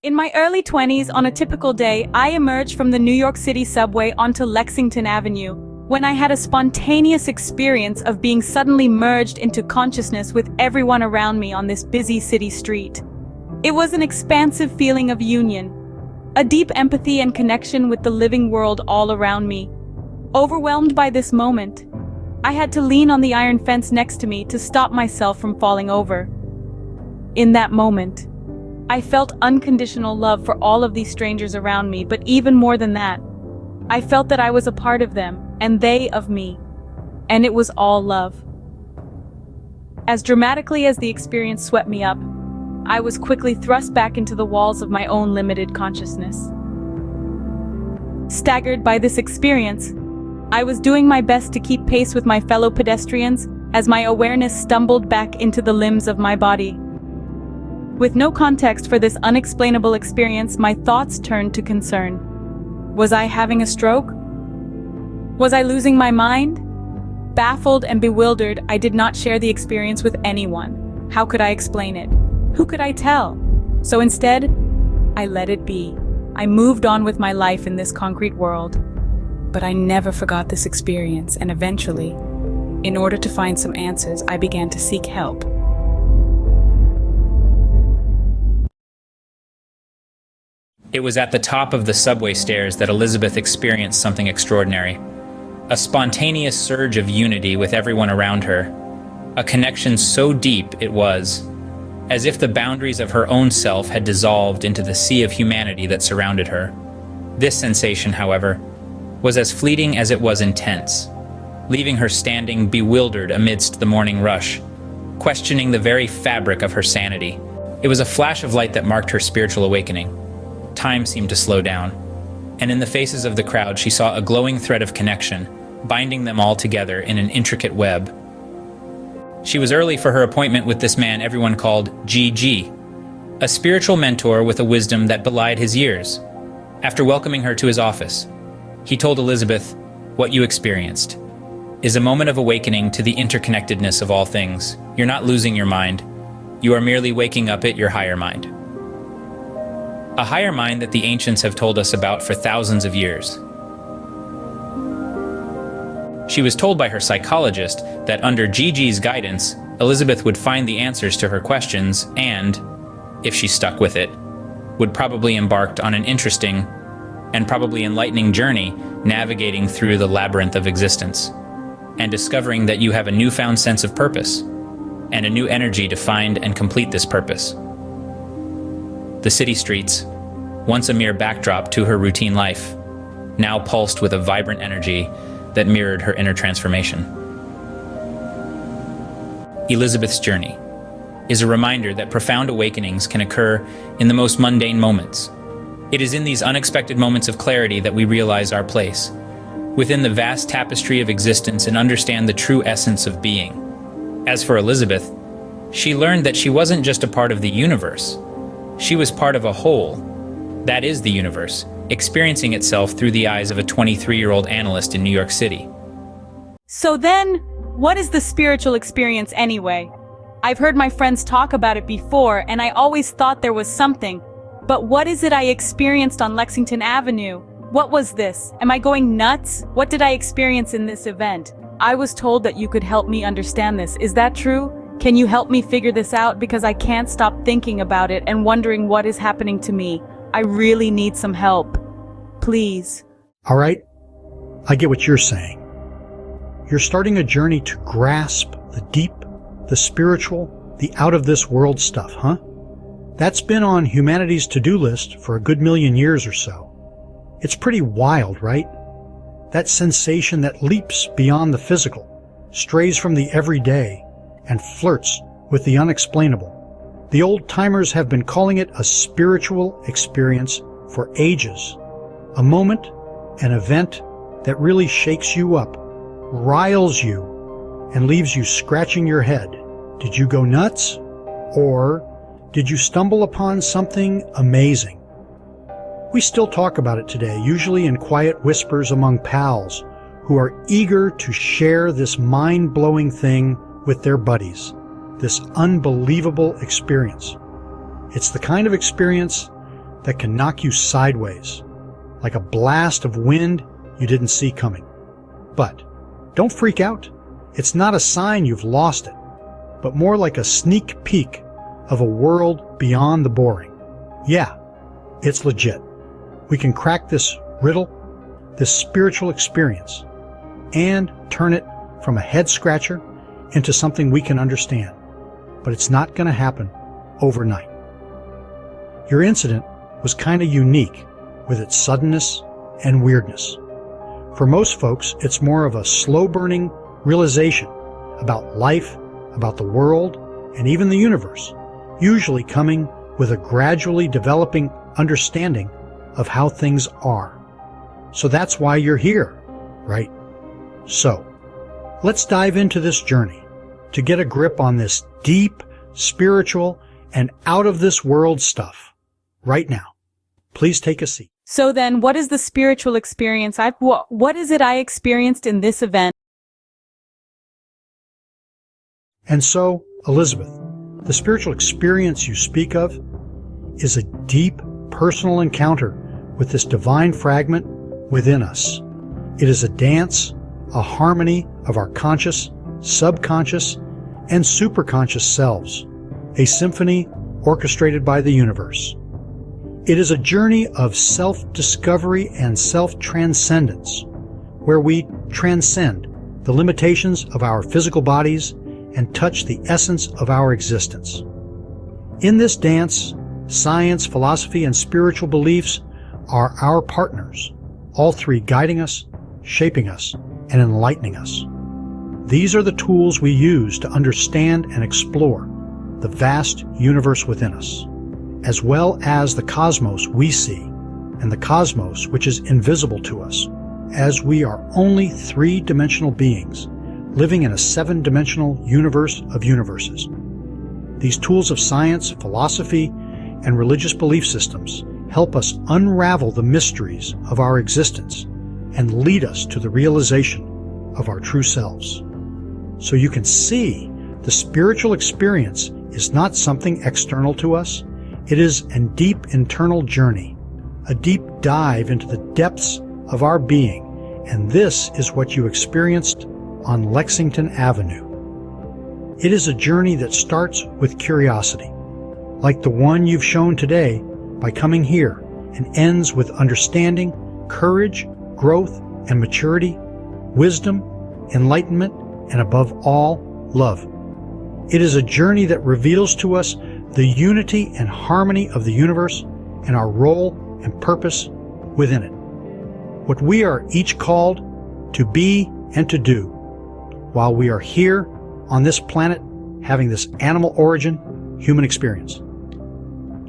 In my early 20s, on a typical day, I emerged from the New York City subway onto Lexington Avenue, when I had a spontaneous experience of being suddenly merged into consciousness with everyone around me on this busy city street. It was an expansive feeling of union, a deep empathy and connection with the living world all around me. Overwhelmed by this moment, I had to lean on the iron fence next to me to stop myself from falling over. In that moment, I felt unconditional love for all of these strangers around me, but even more than that, I felt that I was a part of them, and they of me. And it was all love. As dramatically as the experience swept me up, I was quickly thrust back into the walls of my own limited consciousness. Staggered by this experience, I was doing my best to keep pace with my fellow pedestrians as my awareness stumbled back into the limbs of my body. With no context for this unexplainable experience, my thoughts turned to concern. Was I having a stroke? Was I losing my mind? Baffled and bewildered, I did not share the experience with anyone. How could I explain it? Who could I tell? So instead, I let it be. I moved on with my life in this concrete world. But I never forgot this experience, and eventually, in order to find some answers, I began to seek help. It was at the top of the subway stairs that Elizabeth experienced something extraordinary. A spontaneous surge of unity with everyone around her. A connection so deep it was, as if the boundaries of her own self had dissolved into the sea of humanity that surrounded her. This sensation, however, was as fleeting as it was intense, leaving her standing bewildered amidst the morning rush, questioning the very fabric of her sanity. It was a flash of light that marked her spiritual awakening. Time seemed to slow down, and in the faces of the crowd she saw a glowing thread of connection, binding them all together in an intricate web. She was early for her appointment with this man everyone called GG, a spiritual mentor with a wisdom that belied his years. After welcoming her to his office, he told Elizabeth, "What you experienced is a moment of awakening to the interconnectedness of all things. You're not losing your mind. You are merely waking up at your higher mind." A higher mind that the ancients have told us about for thousands of years. She was told by her psychologist that under Gigi's guidance, Elizabeth would find the answers to her questions and, if she stuck with it, would probably embark on an interesting and probably enlightening journey navigating through the labyrinth of existence and discovering that you have a newfound sense of purpose and a new energy to find and complete this purpose. The city streets, once a mere backdrop to her routine life, now pulsed with a vibrant energy that mirrored her inner transformation. Elizabeth's journey is a reminder that profound awakenings can occur in the most mundane moments. It is in these unexpected moments of clarity that we realize our place within the vast tapestry of existence and understand the true essence of being. As for Elizabeth, she learned that she wasn't just a part of the universe. She was part of a whole, that is the universe, experiencing itself through the eyes of a 23-year-old analyst in New York City. So then, what is the spiritual experience anyway? I've heard my friends talk about it before, and I always thought there was something. But what is it I experienced on Lexington Avenue? What was this? Am I going nuts? What did I experience in this event? I was told that you could help me understand this. Is that true? Can you help me figure this out, because I can't stop thinking about it and wondering what is happening to me. I really need some help. Please. All right, I get what you're saying. You're starting a journey to grasp the deep, the spiritual, the out-of-this-world stuff, huh? That's been on humanity's to-do list for a good million years or so. It's pretty wild, right? That sensation that leaps beyond the physical, strays from the everyday, and flirts with the unexplainable. The old-timers have been calling it a spiritual experience for ages. A moment, an event that really shakes you up, riles you, and leaves you scratching your head. Did you go nuts? Or did you stumble upon something amazing? We still talk about it today, usually in quiet whispers among pals who are eager to share this mind-blowing thing with their buddies, this unbelievable experience. It's the kind of experience that can knock you sideways, like a blast of wind you didn't see coming. But don't freak out. It's not a sign you've lost it, but more like a sneak peek of a world beyond the boring. Yeah, it's legit. We can crack this riddle, this spiritual experience, and turn it from a head-scratcher into something we can understand. But it's not going to happen overnight. Your incident was kind of unique with its suddenness and weirdness. For most folks, it's more of a slow-burning realization about life, about the world, and even the universe, usually coming with a gradually developing understanding of how things are. So that's why you're here, right? So, let's dive into this journey to get a grip on this deep, spiritual, and out-of-this-world stuff right now. Please take a seat. So then, what is the spiritual experience? What is it I experienced in this event? And so, Elizabeth, the spiritual experience you speak of is a deep, personal encounter with this divine fragment within us. It is a dance, a harmony of our conscious, subconscious, and superconscious selves, a symphony orchestrated by the universe. It is a journey of self-discovery and self-transcendence, where we transcend the limitations of our physical bodies and touch the essence of our existence. In this dance, science, philosophy, and spiritual beliefs are our partners, all three guiding us, shaping us, and enlightening us. These are the tools we use to understand and explore the vast universe within us, as well as the cosmos we see, and the cosmos which is invisible to us, as we are only three-dimensional beings living in a seven-dimensional universe of universes. These tools of science, philosophy, and religious belief systems help us unravel the mysteries of our existence and lead us to the realization of our true selves. So you can see the spiritual experience is not something external to us. It is a deep internal journey, a deep dive into the depths of our being, and this is what you experienced on Lexington Avenue. It is a journey that starts with curiosity, like the one you've shown today by coming here, and ends with understanding, courage, growth, and maturity, wisdom, enlightenment, and above all, love. It is a journey that reveals to us the unity and harmony of the universe and our role and purpose within it. What we are each called to be and to do while we are here on this planet having this animal origin human experience.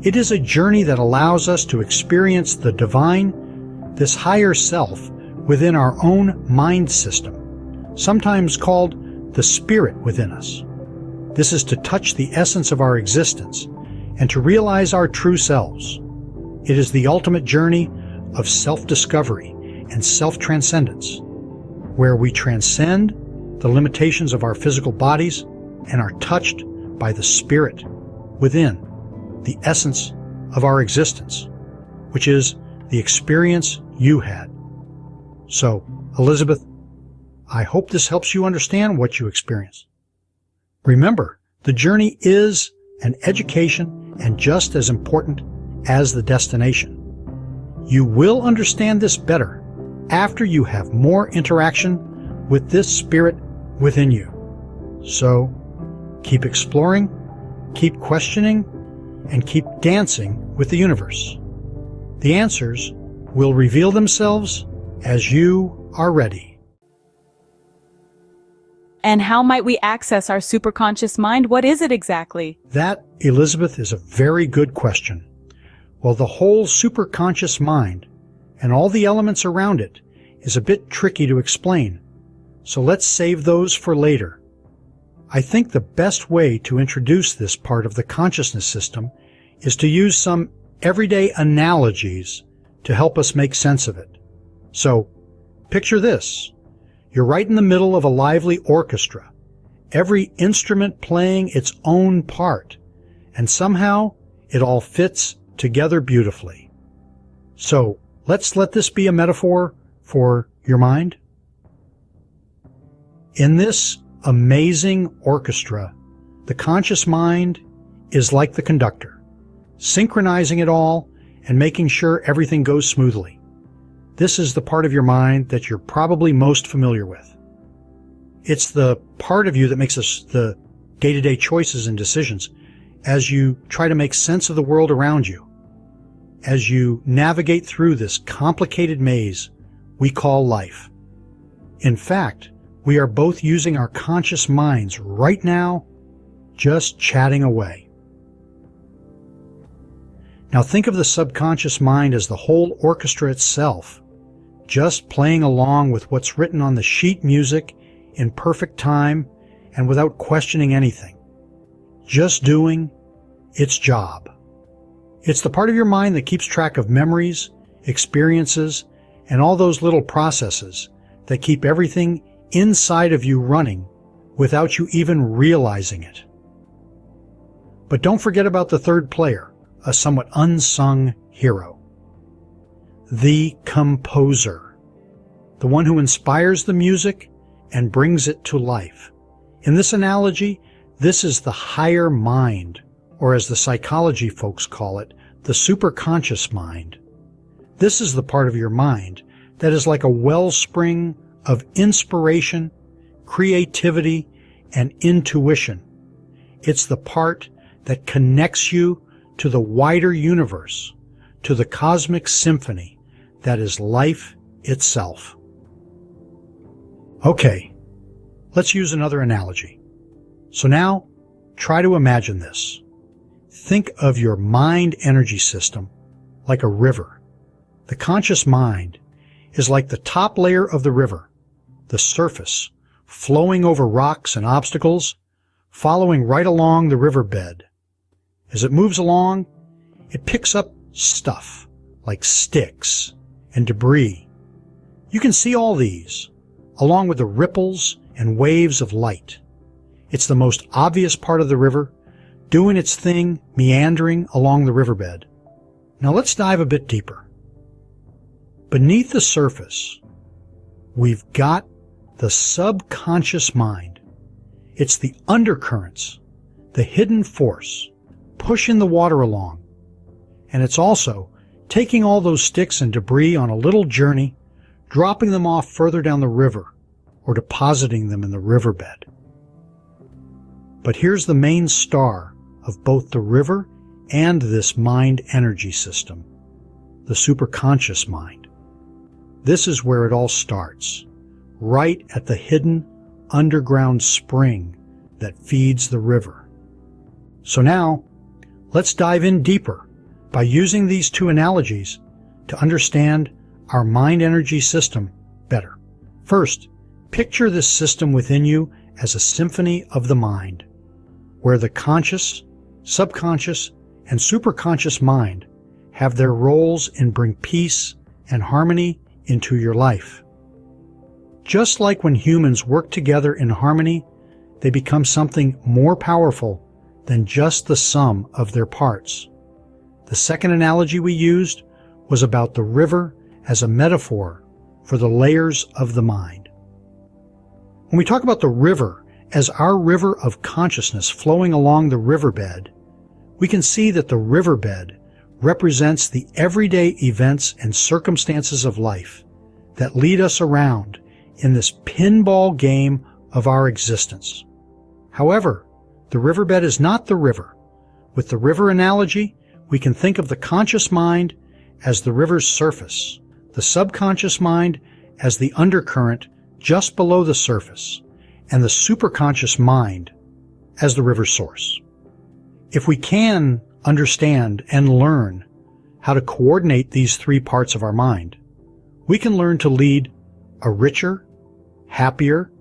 It is a journey that allows us to experience the divine, this higher self within our own mind system, sometimes called the spirit within us. This is to touch the essence of our existence and to realize our true selves. It is the ultimate journey of self-discovery and self-transcendence, where we transcend the limitations of our physical bodies and are touched by the spirit within, the essence of our existence, which is the experience you had. So, Elizabeth, I hope this helps you understand what you experienced. Remember, the journey is an education and just as important as the destination. You will understand this better after you have more interaction with this spirit within you. So, keep exploring, keep questioning, and keep dancing with the universe. The answers will reveal themselves as you are ready. And how might we access our superconscious mind? What is it exactly? That, Elizabeth, is a very good question. Well, the whole superconscious mind and all the elements around it is a bit tricky to explain, so let's save those for later. I think the best way to introduce this part of the consciousness system is to use some everyday analogies to help us make sense of it. So, picture this. You're right in the middle of a lively orchestra, every instrument playing its own part, and somehow it all fits together beautifully. So let's let this be a metaphor for your mind. In this amazing orchestra, the conscious mind is like the conductor, synchronizing it all and making sure everything goes smoothly. This is the part of your mind that you're probably most familiar with. It's the part of you that makes the day-to-day choices and decisions as you try to make sense of the world around you, as you navigate through this complicated maze we call life. In fact, we are both using our conscious minds right now, just chatting away. Now think of the subconscious mind as the whole orchestra itself, just playing along with what's written on the sheet music in perfect time and without questioning anything, just doing its job. It's the part of your mind that keeps track of memories, experiences, and all those little processes that keep everything inside of you running without you even realizing it. But don't forget about the third player, a somewhat unsung hero. The composer, the one who inspires the music and brings it to life. In this analogy, this is the higher mind, or as the psychology folks call it, the superconscious mind. This is the part of your mind that is like a wellspring of inspiration, creativity, and intuition. It's the part that connects you to the wider universe, to the cosmic symphony that is life itself. Okay, let's use another analogy. So now, try to imagine this. Think of your mind energy system like a river. The conscious mind is like the top layer of the river, the surface, flowing over rocks and obstacles, following right along the riverbed. As it moves along, it picks up stuff like sticks and debris. You can see all these, along with the ripples and waves of light. It's the most obvious part of the river, doing its thing, meandering along the riverbed. Now let's dive a bit deeper. Beneath the surface, we've got the subconscious mind. It's the undercurrents, the hidden force, pushing the water along. And it's also taking all those sticks and debris on a little journey, dropping them off further down the river, or depositing them in the riverbed. But here's the main star of both the river and this mind energy system, the superconscious mind. This is where it all starts, right at the hidden underground spring that feeds the river. So now, let's dive in deeper by using these two analogies to understand our mind energy system better. First, picture this system within you as a symphony of the mind, where the conscious, subconscious, and superconscious mind have their roles in bring peace and harmony into your life. Just like when humans work together in harmony, they become something more powerful than just the sum of their parts. The second analogy we used was about the river as a metaphor for the layers of the mind. When we talk about the river as our river of consciousness flowing along the riverbed, we can see that the riverbed represents the everyday events and circumstances of life that lead us around in this pinball game of our existence. However, the riverbed is not the river. With the river analogy, we can think of the conscious mind as the river's surface, the subconscious mind as the undercurrent just below the surface, and the superconscious mind as the river's source. If we can understand and learn how to coordinate these three parts of our mind, we can learn to lead a richer, happier,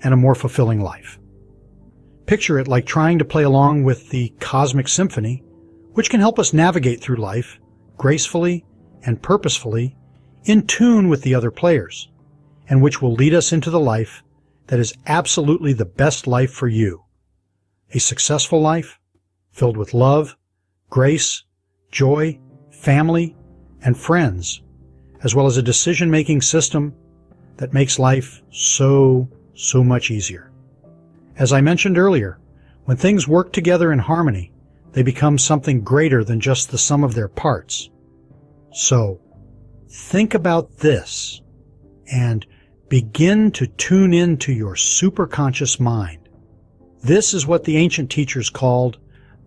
and a more fulfilling life. Picture it like trying to play along with the cosmic symphony, which can help us navigate through life gracefully and purposefully, in tune with the other players, and which will lead us into the life that is absolutely the best life for you. A successful life filled with love, grace, joy, family, and friends, as well as a decision-making system that makes life so much easier. As I mentioned earlier, when things work together in harmony, they become something greater than just the sum of their parts. So, think about this and begin to tune into your superconscious mind. This is what the ancient teachers called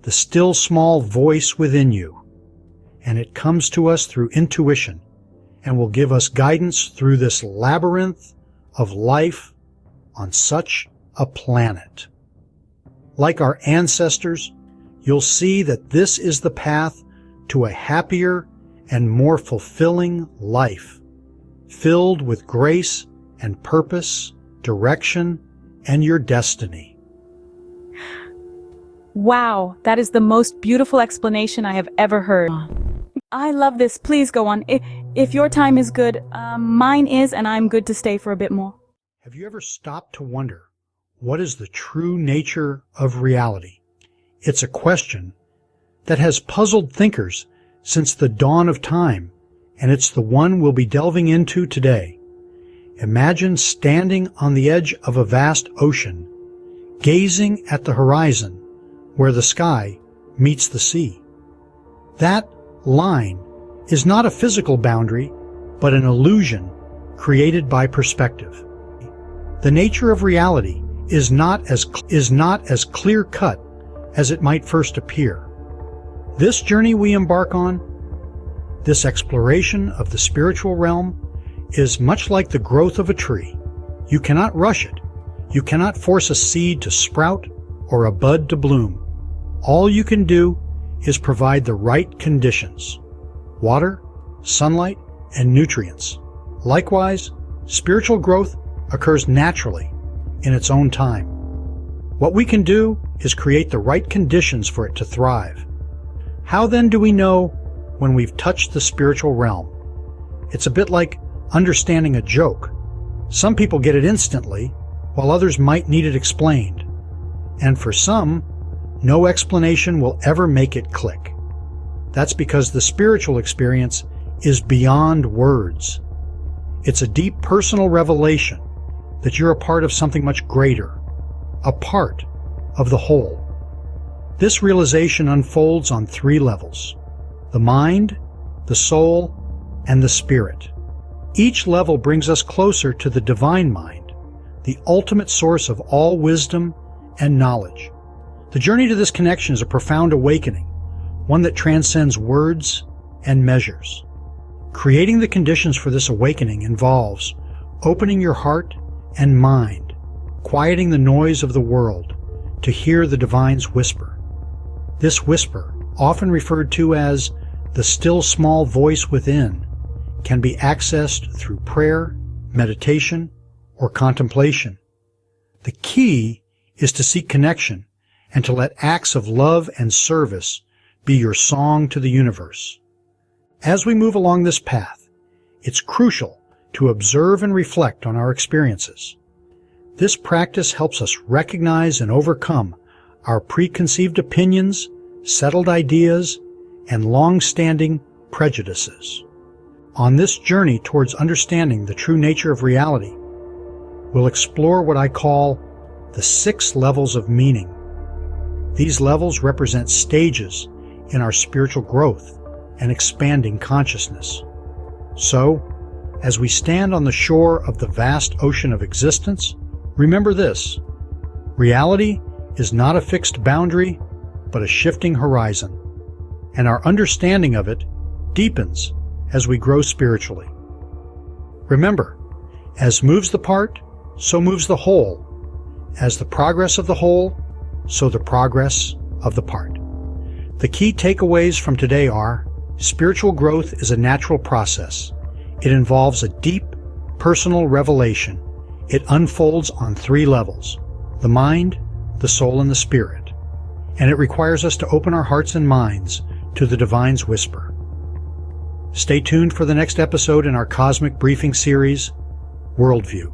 the still small voice within you, and it comes to us through intuition and will give us guidance through this labyrinth of life on such a planet. Like our ancestors, you'll see that this is the path to a happier and more fulfilling life, filled with grace and purpose, direction, and your destiny. Wow, that is the most beautiful explanation I have ever heard. I love this. Please go on. If your time is good, mine is, and I'm good to stay for a bit more. Have you ever stopped to wonder, what is the true nature of reality? It's a question that has puzzled thinkers since the dawn of time, and it's the one we'll be delving into today. Imagine standing on the edge of a vast ocean, gazing at the horizon where the sky meets the sea. That line is not a physical boundary, but an illusion created by perspective. The nature of reality is not as clear-cut as it might first appear. This journey we embark on, this exploration of the spiritual realm, is much like the growth of a tree. You cannot rush it. You cannot force a seed to sprout or a bud to bloom. All you can do is provide the right conditions: water, sunlight, and nutrients. Likewise, spiritual growth occurs naturally in its own time. What we can do is create the right conditions for it to thrive. How then do we know when we've touched the spiritual realm? It's a bit like understanding a joke. Some people get it instantly, while others might need it explained. And for some, no explanation will ever make it click. That's because the spiritual experience is beyond words. It's a deep personal revelation that you're a part of something much greater, a part of the whole. This realization unfolds on 3 levels: the mind, the soul, and the spirit. Each level brings us closer to the divine mind, the ultimate source of all wisdom and knowledge. The journey to this connection is a profound awakening, one that transcends words and measures. Creating the conditions for this awakening involves opening your heart and mind, quieting the noise of the world to hear the divine's whisper. This whisper, often referred to as the still small voice within, can be accessed through prayer, meditation, or contemplation. The key is to seek connection and to let acts of love and service be your song to the universe. As we move along this path, it's crucial to observe and reflect on our experiences. This practice helps us recognize and overcome our preconceived opinions, settled ideas, and long-standing prejudices. On this journey towards understanding the true nature of reality, we'll explore what I call the 6 levels of meaning. These levels represent stages in our spiritual growth and expanding consciousness. So, as we stand on the shore of the vast ocean of existence, remember this: reality is not a fixed boundary, but a shifting horizon, and our understanding of it deepens as we grow spiritually. Remember, as moves the part, so moves the whole. As the progress of the whole, so the progress of the part. The key takeaways from today are: spiritual growth is a natural process. It involves a deep, personal revelation. It unfolds on 3 levels: the mind, the soul, and the spirit. And it requires us to open our hearts and minds to the divine's whisper. Stay tuned for the next episode in our Cosmic Briefing series, Worldview.